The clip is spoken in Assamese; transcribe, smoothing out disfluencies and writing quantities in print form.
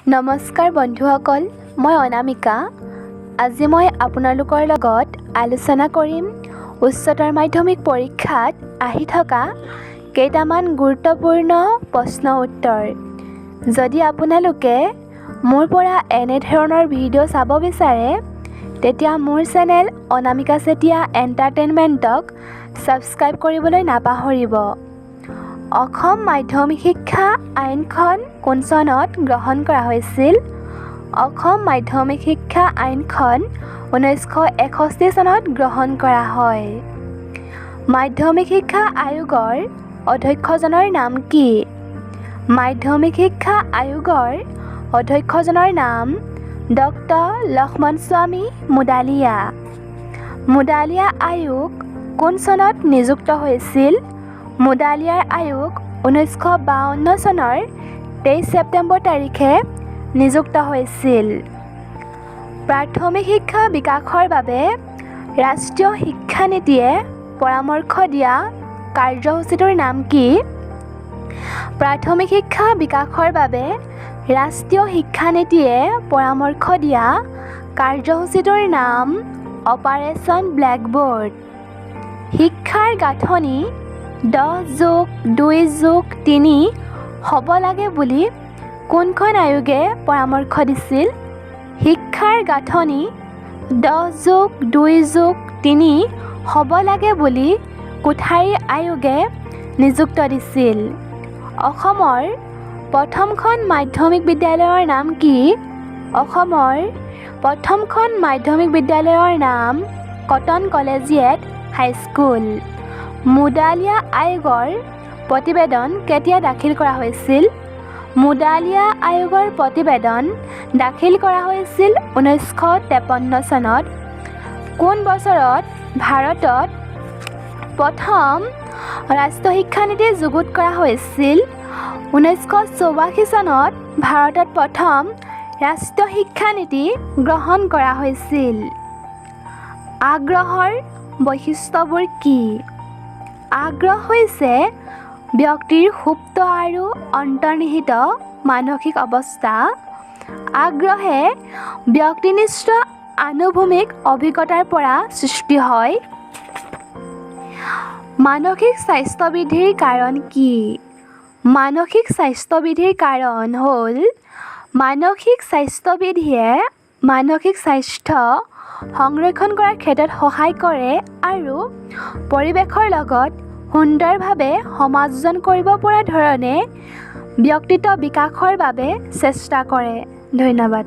নমস্কাৰ বন্ধুসকল, মই অনামিকা। আজি মই আপোনালোকৰ লগত আলোচনা কৰিম উচ্চতৰ মাধ্যমিক পৰীক্ষাত আহি থকা কেইটামান গুৰুত্বপূৰ্ণ প্ৰশ্ন উত্তৰ। যদি আপোনালোকে মোৰ পৰা এনে ধৰণৰ ভিডিঅ' চাব বিচাৰে, তেতিয়া মোৰ চেনেল অনামিকা চেতিয়া এণ্টাৰটেইনমেণ্টক ছাবস্ক্ৰাইব কৰিবলৈ নাপাহৰিব। অসম মাধ্যমিক শিক্ষা আইনখন কোন চনত গ্ৰহণ কৰা হৈছিল? অসম মাধ্যমিক শিক্ষা আইনখন 1961 চনত গ্ৰহণ কৰা হয়। মাধ্যমিক শিক্ষা আয়োগৰ অধ্যক্ষজনৰ নাম কি? মাধ্যমিক শিক্ষা আয়োগৰ অধ্যক্ষজনৰ নাম ডক্টৰ লক্ষ্মণস্বামী মুডালিয়া। মুডালিয়া আয়োগ কোন চনত নিযুক্ত হৈছিল? মুডালিয়াৰ আয়োগ 1952 চনৰ 23 ছেপ্টেম্বৰ তাৰিখে নিযুক্ত হৈছিল। প্ৰাথমিক শিক্ষা বিকাশৰ বাবে ৰাষ্ট্ৰীয় শিক্ষা নীতিয়ে পৰামৰ্শ দিয়া কাৰ্যসূচীটোৰ নাম কি? প্ৰাথমিক শিক্ষা বিকাশৰ বাবে ৰাষ্ট্ৰীয় শিক্ষা নীতিয়ে পৰামৰ্শ দিয়া কাৰ্যসূচীটোৰ নাম অপাৰেশ্যন ব্লেকবৰ্ড। শিক্ষাৰ গাঁথনি 10+2+3 হ'ব লাগে বুলি কোনখন আয়োগে পৰামৰ্শ দিছিল? শিক্ষাৰ গাঁথনি 10+2+3 হ'ব লাগে বুলি কোঠাৰী আয়োগে নিযুক্ত দিছিল। অসমৰ প্ৰথমখন মাধ্যমিক বিদ্যালয়ৰ নাম কি? অসমৰ প্ৰথমখন মাধ্যমিক বিদ্যালয়ৰ নাম কটন কলেজিয়েট হাইস্কুল। মুডালিয়া আয়োগৰ প্ৰতিবেদন কেতিয়া দাখিল কৰা হৈছিল? মুডালিয়া আয়োগৰ প্ৰতিবেদন দাখিল কৰা হৈছিল 1953 চনত। কোন বছৰত ভাৰতত প্ৰথম ৰাষ্ট্ৰীয় শিক্ষানীতি যুগুত কৰা হৈছিল? 1984 চনত ভাৰতত প্ৰথম ৰাষ্ট্ৰীয় শিক্ষানীতি গ্ৰহণ কৰা হৈছিল। আগ্ৰহৰ বৈশিষ্ট্যবোৰ কি? আগ্ৰহ হৈছে ব্যক্তিৰ সুপ্ত আৰু অন্তৰ্নিহিত মানসিক অৱস্থা। আগ্ৰহে ব্যক্তিনিষ্ঠ আনুভূমিক অভিজ্ঞতাৰ পৰা সৃষ্টি হয়। মানসিক স্বাস্থ্য বৃদ্ধিৰ কাৰণ কি? মানসিক স্বাস্থ্য বৃদ্ধিৰ কাৰণ হ'ল মানসিক স্বাস্থ্য বৃদ্ধিয়ে মানসিক স্বাস্থ্য সংৰক্ষণ কৰাৰ ক্ষেত্ৰত সহায় কৰে আৰু পৰিৱেশৰ লগত সুন্দৰভাৱে সমাযোজন কৰিব পৰা ধৰণে ব্যক্তিত্ব বিকাশৰ বাবে চেষ্টা কৰে। ধন্যবাদ।